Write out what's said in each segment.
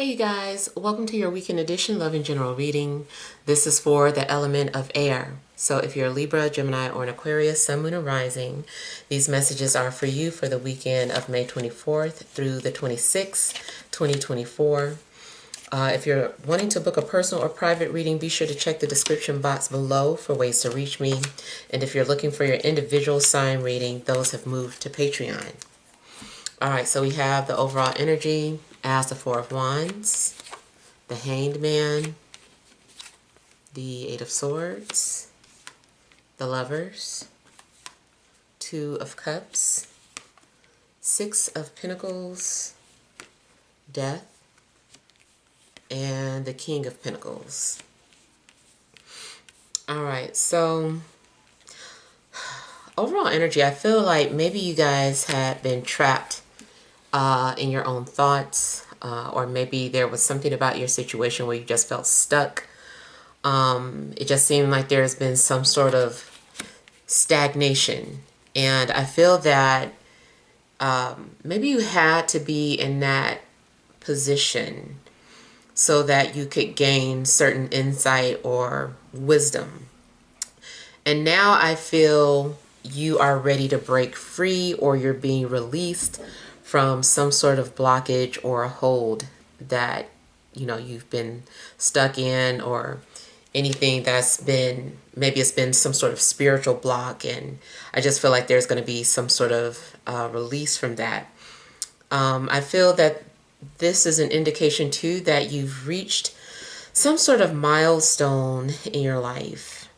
Hey you guys, welcome to your weekend edition Love and General reading. This is for the element of air. So if you're a Libra, Gemini, or an Aquarius, Sun, Moon, or Rising, these messages are for you for the weekend of May 24th through the 26th, 2024. If you're wanting to book a personal or private reading, be sure to check the description box below for ways to reach me. And if you're looking for your individual sign reading, those have moved to Patreon. All right, so we have the overall energy as the Four of Wands, the Hanged Man, the Eight of Swords, the Lovers, Two of Cups, Six of Pentacles, Death, and the King of Pentacles. All right, so overall energy, I feel like maybe you guys had been trapped in your own thoughts, or maybe there was something about your situation where you just felt stuck. It just seemed like there's been some sort of stagnation, and I feel that maybe you had to be in that position so that you could gain certain insight or wisdom. And now I feel you are ready to break free, or you're being released from some sort of blockage or a hold that, you know, you've been stuck in, or anything that's been, maybe it's been some sort of spiritual block, and I just feel like there's going to be some sort of release from that. I feel that this is an indication too that you've reached some sort of milestone in your life.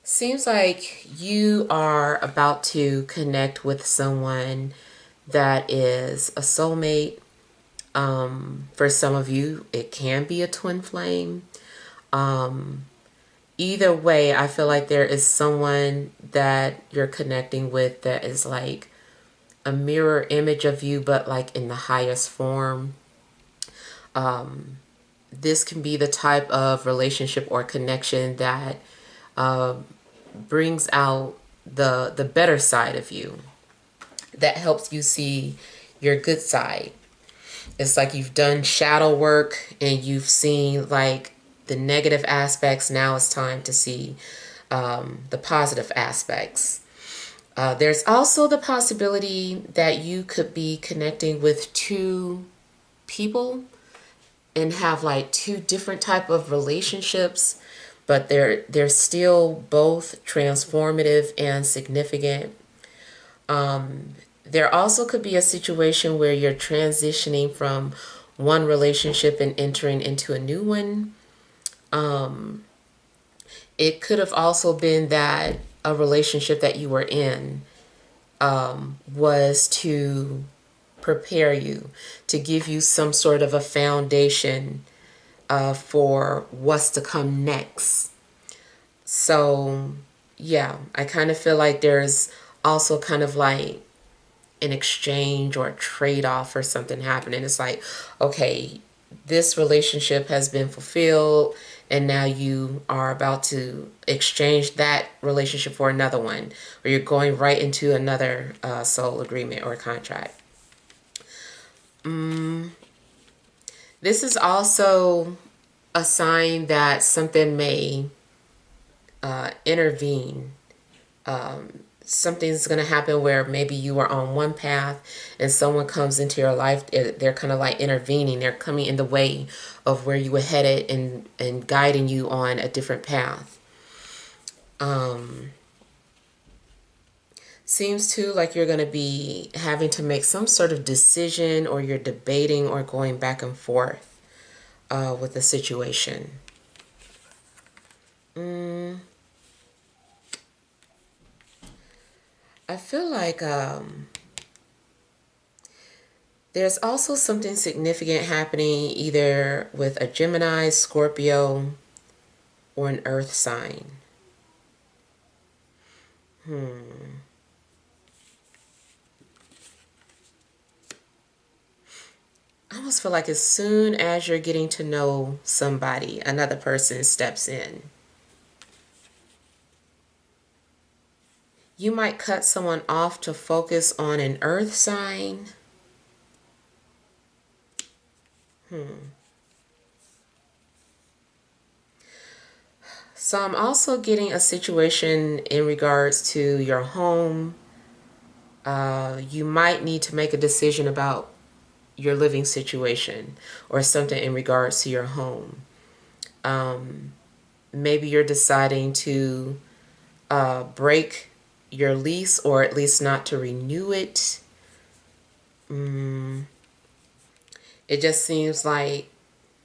Seems like you are about to connect with someone that is a soulmate. For some of you, it can be a twin flame. Either way, I feel like there is someone that you're connecting with that is like a mirror image of you, but like in the highest form. This can be the type of relationship or connection that brings out the better side of you, that helps you see your good side. It's like you've done shadow work and you've seen like the negative aspects. Now it's time to see the positive aspects. There's also the possibility that you could be connecting with two people and have like two different type of relationships, but they're still both transformative and significant. There also could be a situation where you're transitioning from one relationship and entering into a new one. It could have also been that a relationship that you were in was to prepare you, to give you some sort of a foundation for what's to come next. So yeah, I kind of feel like there's also kind of like an exchange or a trade-off or something happening. It's like, okay, this relationship has been fulfilled and now you are about to exchange that relationship for another one, or you're going right into another soul agreement or contract. This is also a sign that something may intervene. Something's going to happen where maybe you are on one path and someone comes into your life. They're kind of like intervening. They're coming in the way of where you were headed and guiding you on a different path. Seems too like you're going to be having to make some sort of decision, or you're debating or going back and forth with the situation. I feel like there's also something significant happening either with a Gemini, Scorpio, or an Earth sign. I almost feel like as soon as you're getting to know somebody, another person steps in. You might cut someone off to focus on an Earth sign, So I'm also getting a situation in regards to your home. You might need to make a decision about your living situation or something in regards to your home. Maybe you're deciding to break your lease or at least not to renew it. It just seems like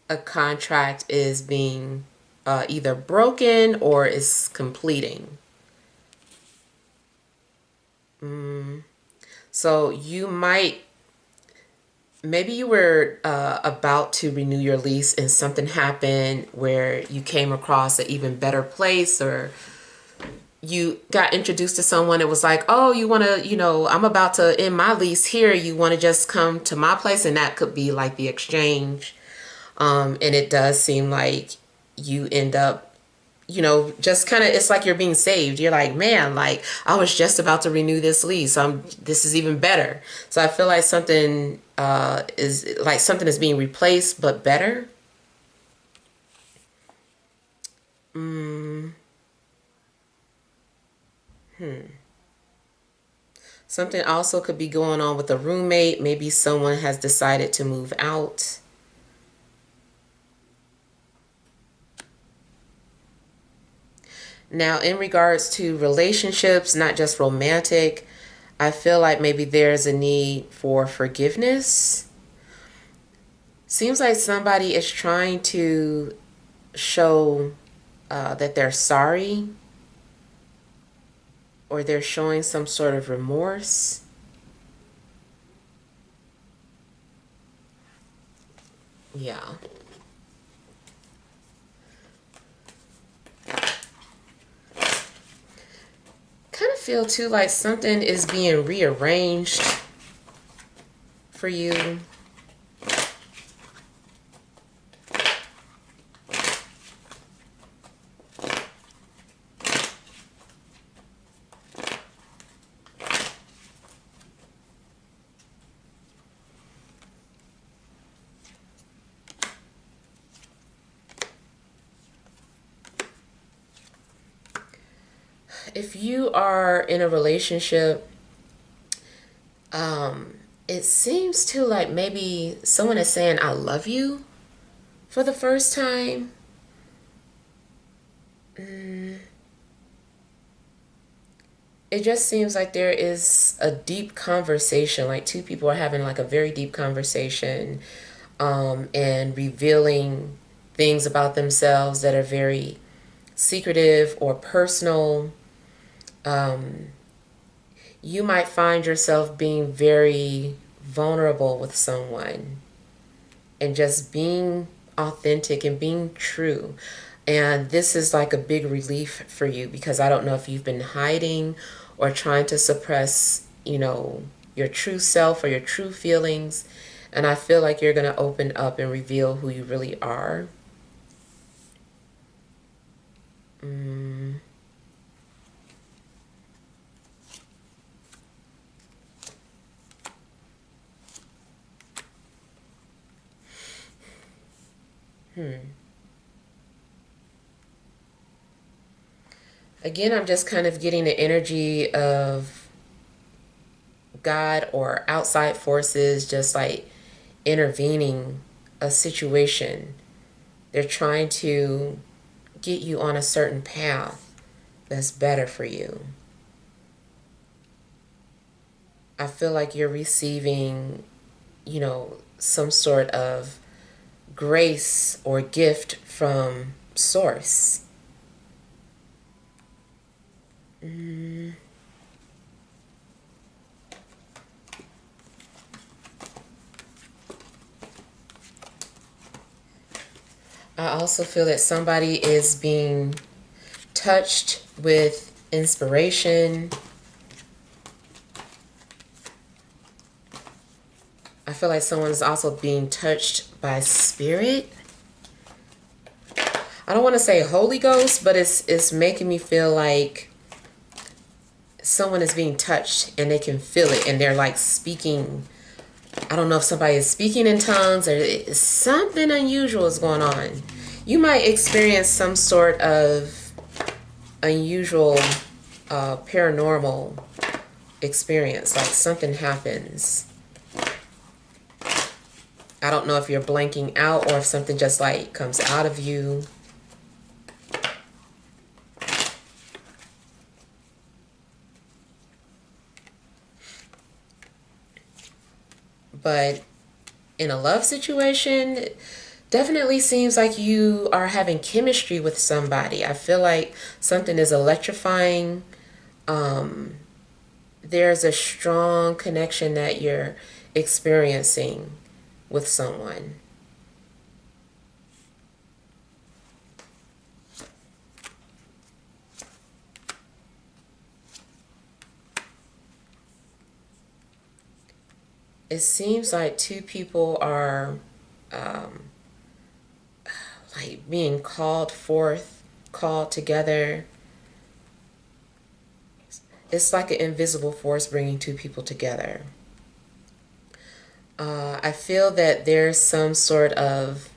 a contract is being either broken or is completing. So you might, maybe you were about to renew your lease and something happened where you came across an even better place, or you got introduced to someone. It was like, oh, you want to, I'm about to end my lease here. You want to just come to my place? And that could be like the exchange. And it does seem like you end up, just kind of, it's like you're being saved. You're like, man, like I was just about to renew this lease. This is even better. So I feel like something is being replaced, but better. Something also could be going on with a roommate. Maybe someone has decided to move out. Now, in regards to relationships, not just romantic, I feel like maybe there's a need for forgiveness. Seems like somebody is trying to show that they're sorry, or they're showing some sort of remorse. Yeah. Kind of feel too like something is being rearranged for you. If you are in a relationship, it seems to like maybe someone is saying I love you for the first time. It just seems like there is a deep conversation, like two people are having like a very deep conversation, and revealing things about themselves that are very secretive or personal. You might find yourself being very vulnerable with someone and just being authentic and being true. And this is like a big relief for you, because I don't know if you've been hiding or trying to suppress, your true self or your true feelings. And I feel like you're going to open up and reveal who you really are. Again, I'm just kind of getting the energy of God or outside forces just like intervening a situation. They're trying to get you on a certain path that's better for you. I feel like you're receiving, some sort of grace or gift from Source. I also feel that somebody is being touched with inspiration. I feel like someone's also being touched by spirit. I don't want to say Holy Ghost, but it's making me feel like someone is being touched and they can feel it, and they're like speaking I don't know if somebody is speaking in tongues or something unusual is going on. You might experience some sort of unusual paranormal experience, like something happens. I don't know if you're blanking out or if something just like comes out of you. But in a love situation, it definitely seems like you are having chemistry with somebody. I feel like something is electrifying. There's a strong connection that you're experiencing with someone. It seems like two people are like being called forth, called together. It's like an invisible force bringing two people together. I feel that there's some sort of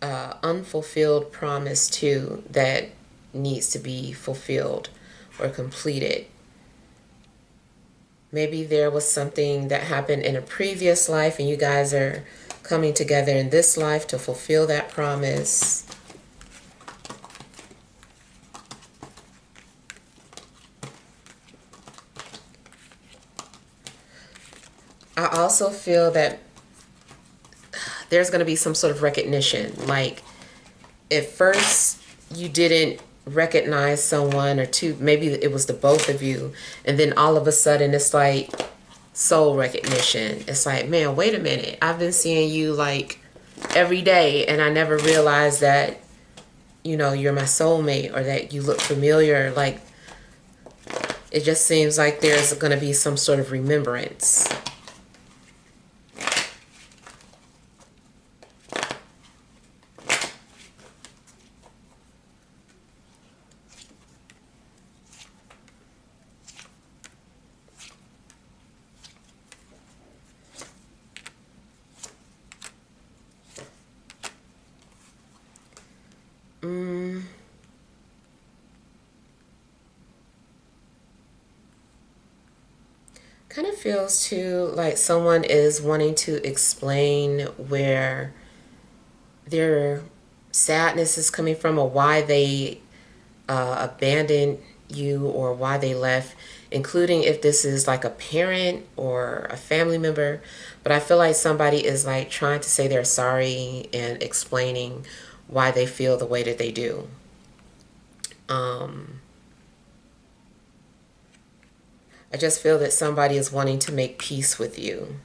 unfulfilled promise too that needs to be fulfilled or completed. Maybe there was something that happened in a previous life and you guys are coming together in this life to fulfill that promise. I also feel that there's going to be some sort of recognition. Like, at first you didn't recognize someone or two, maybe it was the both of you, and then all of a sudden it's like soul recognition. It's like, man, wait a minute, I've been seeing you like every day and I never realized that, you know, you're my soulmate or that you look familiar. Like, it just seems like there's going to be some sort of remembrance. Kind of feels too like someone is wanting to explain where their sadness is coming from or why they abandoned you or why they left, including if this is like a parent or a family member. But I feel like somebody is like trying to say they're sorry and explaining why they feel the way that they do. I just feel that somebody is wanting to make peace with you.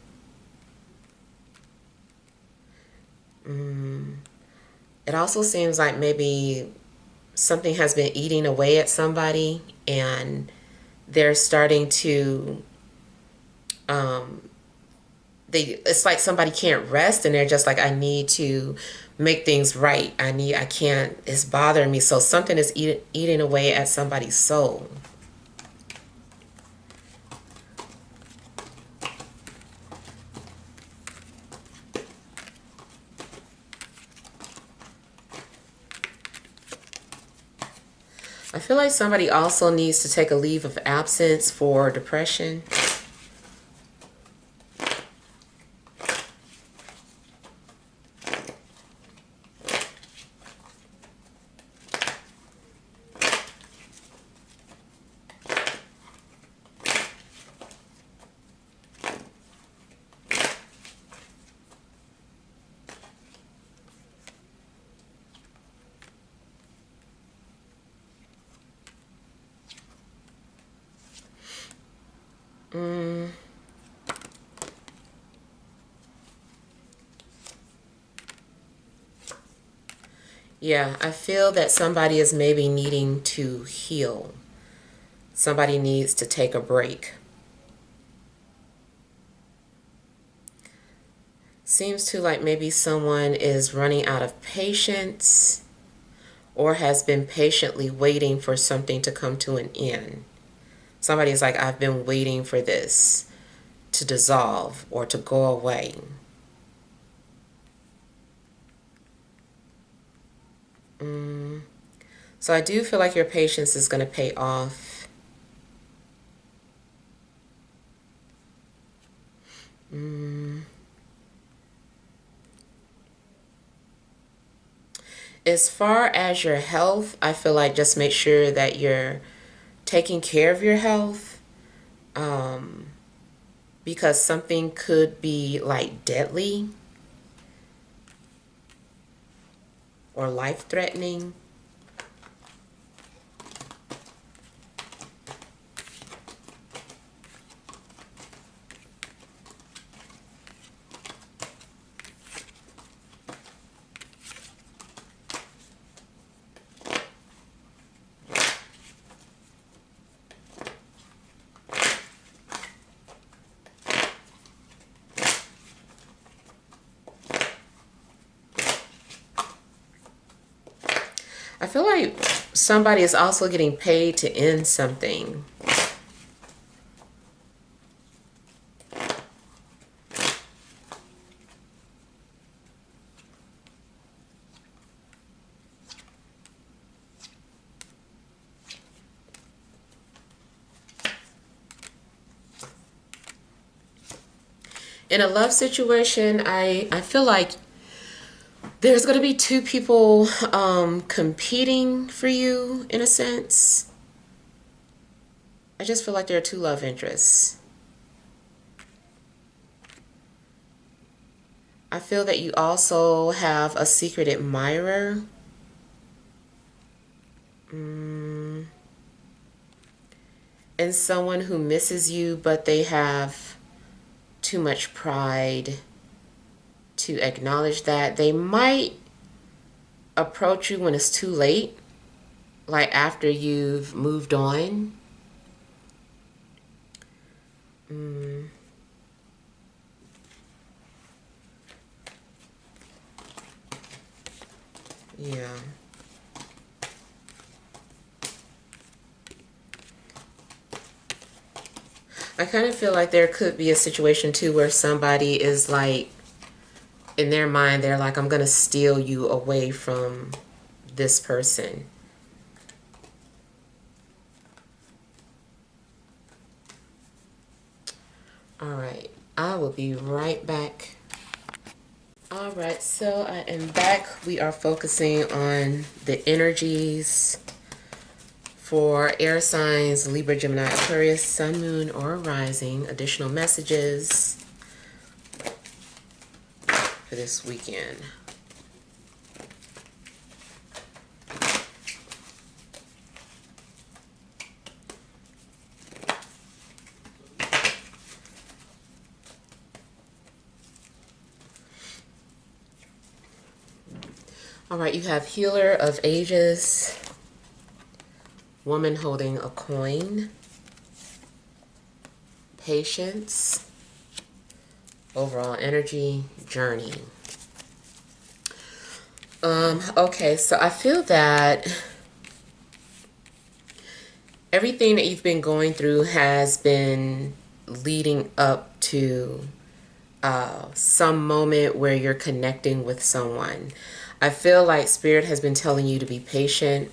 It also seems like maybe something has been eating away at somebody and they're starting to it's like somebody can't rest and they're just like, I need to make things right. I can't, it's bothering me. So something is eating away at somebody's soul. I feel like somebody also needs to take a leave of absence for depression. Yeah, I feel that somebody is maybe needing to heal. Somebody needs to take a break. Seems to like maybe someone is running out of patience or has been patiently waiting for something to come to an end. Somebody's like, I've been waiting for this to dissolve or to go away. So I do feel like your patience is going to pay off. As far as your health, I feel like just make sure that you're taking care of your health, because something could be like deadly or life-threatening. I feel like somebody is also getting paid to end something. In a love situation, I feel like there's going to be two people competing for you, in a sense. I just feel like there are two love interests. I feel that you also have a secret admirer. And someone who misses you, but they have too much pride to acknowledge that. They might approach you when it's too late, like after you've moved on. Yeah. I kind of feel like there could be a situation too where somebody is like, in their mind, they're like, I'm going to steal you away from this person. All right. I will be right back. All right. So I am back. We are focusing on the energies for air signs, Libra, Gemini, Aquarius, Sun, Moon, or Rising. Additional messages for this weekend. All right, you have Healer of Ages, Woman holding a coin, Patience, Overall energy, Journey. Okay, so I feel that everything that you've been going through has been leading up to some moment where you're connecting with someone. I feel like Spirit has been telling you to be patient.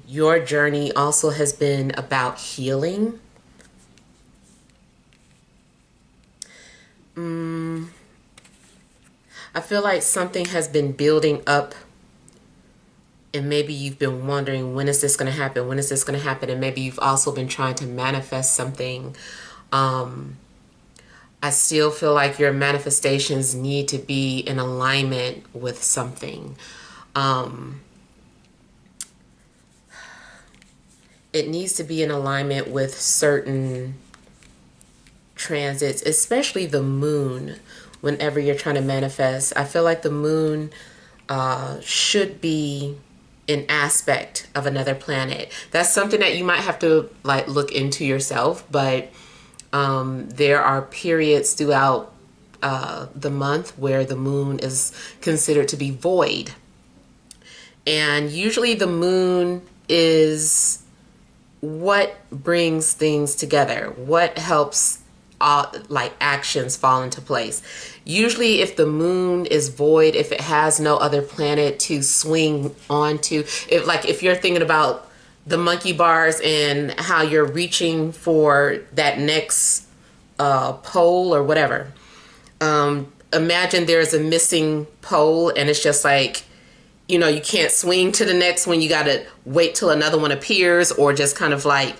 Your journey also has been about healing. I feel like something has been building up, and maybe you've been wondering, when is this going to happen? When is this going to happen? And maybe you've also been trying to manifest something. I still feel like your manifestations need to be in alignment with something. It needs to be in alignment with certain transits, especially the moon. Whenever you're trying to manifest, I feel like the moon should be an aspect of another planet. That's something that you might have to like look into yourself, but there are periods throughout the month where the moon is considered to be void. And usually the moon is what brings things together, what helps like actions fall into place. Usually if the moon is void, if it has no other planet to swing onto, if you're thinking about the monkey bars and how you're reaching for that next pole or whatever, imagine there's a missing pole and it's just like, you know, you can't swing to the next one. You got to wait till another one appears, or just kind of like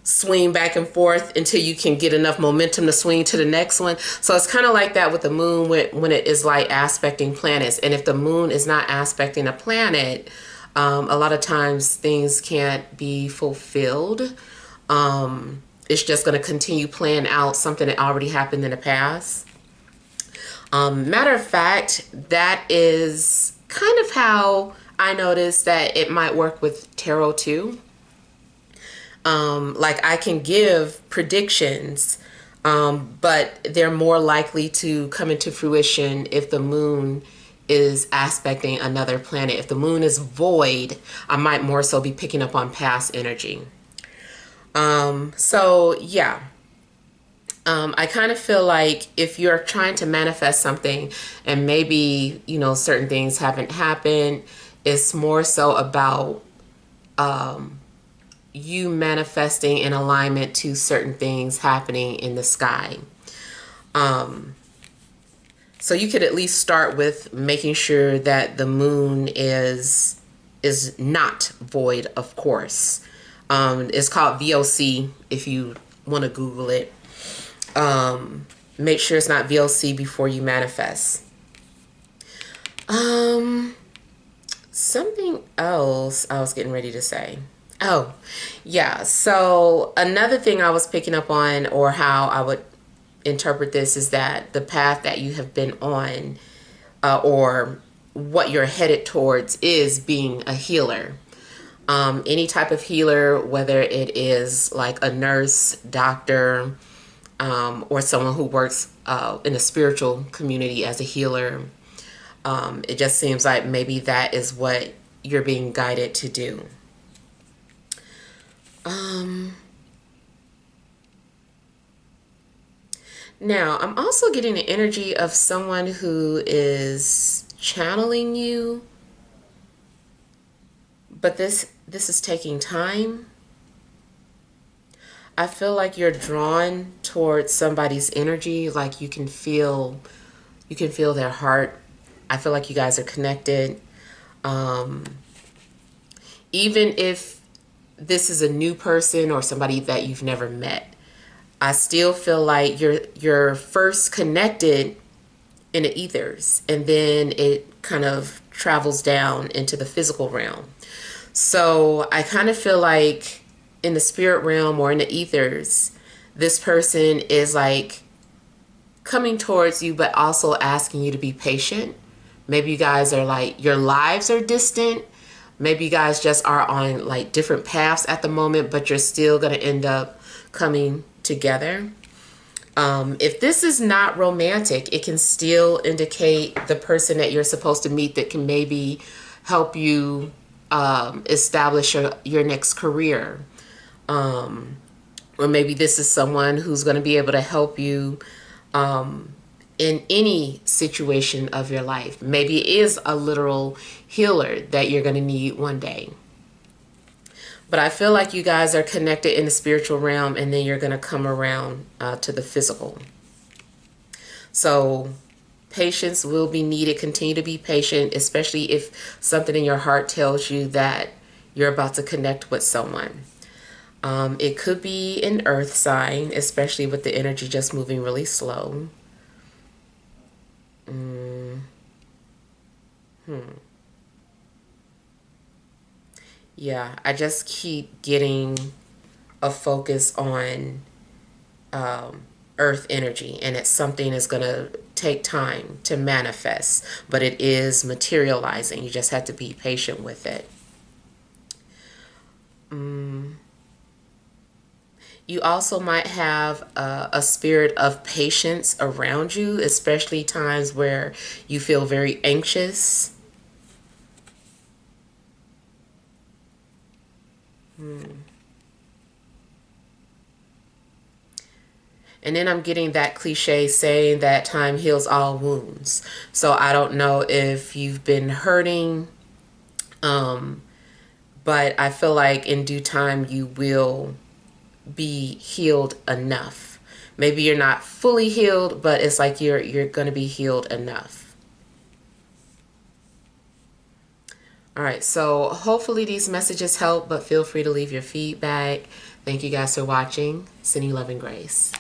swing back and forth until you can get enough momentum to swing to the next one. So it's kind of like that with the moon when it is like aspecting planets. And if the moon is not aspecting a planet, a lot of times things can't be fulfilled. It's just going to continue playing out something that already happened in the past. Matter of fact, that is kind of how I noticed that it might work with tarot too. Like I can give predictions, but they're more likely to come into fruition if the moon is aspecting another planet. If the moon is void, I might more so be picking up on past energy. So yeah. I kind of feel like if you're trying to manifest something and maybe, you know, certain things haven't happened, it's more so about you manifesting in alignment to certain things happening in the sky. So you could at least start with making sure that the moon is not void, of course. It's called VOC if you want to Google it. Make sure it's not VOC before you manifest. Something else I was getting ready to say. Oh, yeah. So another thing I was picking up on, or how I would interpret this, is that the path that you have been on, or what you're headed towards, is being a healer. Any type of healer, whether it is like a nurse, doctor, or someone who works in a spiritual community as a healer. It just seems like maybe that is what you're being guided to do. Now, I'm also getting the energy of someone who is channeling you, but this is taking time. I feel like you're drawn towards somebody's energy, like you can feel their heart. I feel like you guys are connected. Even if this is a new person or somebody that you've never met, I still feel like you're first connected in the ethers, and then it kind of travels down into the physical realm. So I kind of feel like in the spirit realm or in the ethers, this person is like coming towards you, but also asking you to be patient. Maybe you guys are like, your lives are distant. Maybe you guys just are on like different paths at the moment, but you're still going to end up coming together. If this is not romantic, it can still indicate the person that you're supposed to meet that can maybe help you establish your next career. Or maybe this is someone who's going to be able to help you in any situation of your life. Maybe it is a literal healer that you're going to need one day. But I feel like you guys are connected in the spiritual realm, and then you're going to come around to the physical. So patience will be needed. Continue to be patient, especially if something in your heart tells you that you're about to connect with someone. It could be an earth sign, especially with the energy just moving really slow. Yeah, I just keep getting a focus on earth energy, and it's something that's going to take time to manifest, but it is materializing. You just have to be patient with it. You also might have a spirit of patience around you, especially times where you feel very anxious. And then I'm getting that cliche saying that time heals all wounds. So I don't know if you've been hurting, but I feel like in due time you will be healed enough. Maybe you're not fully healed, but it's like you're going to be healed enough. All right, so hopefully these messages help, but feel free to leave your feedback. Thank you guys for watching. Sending love and grace.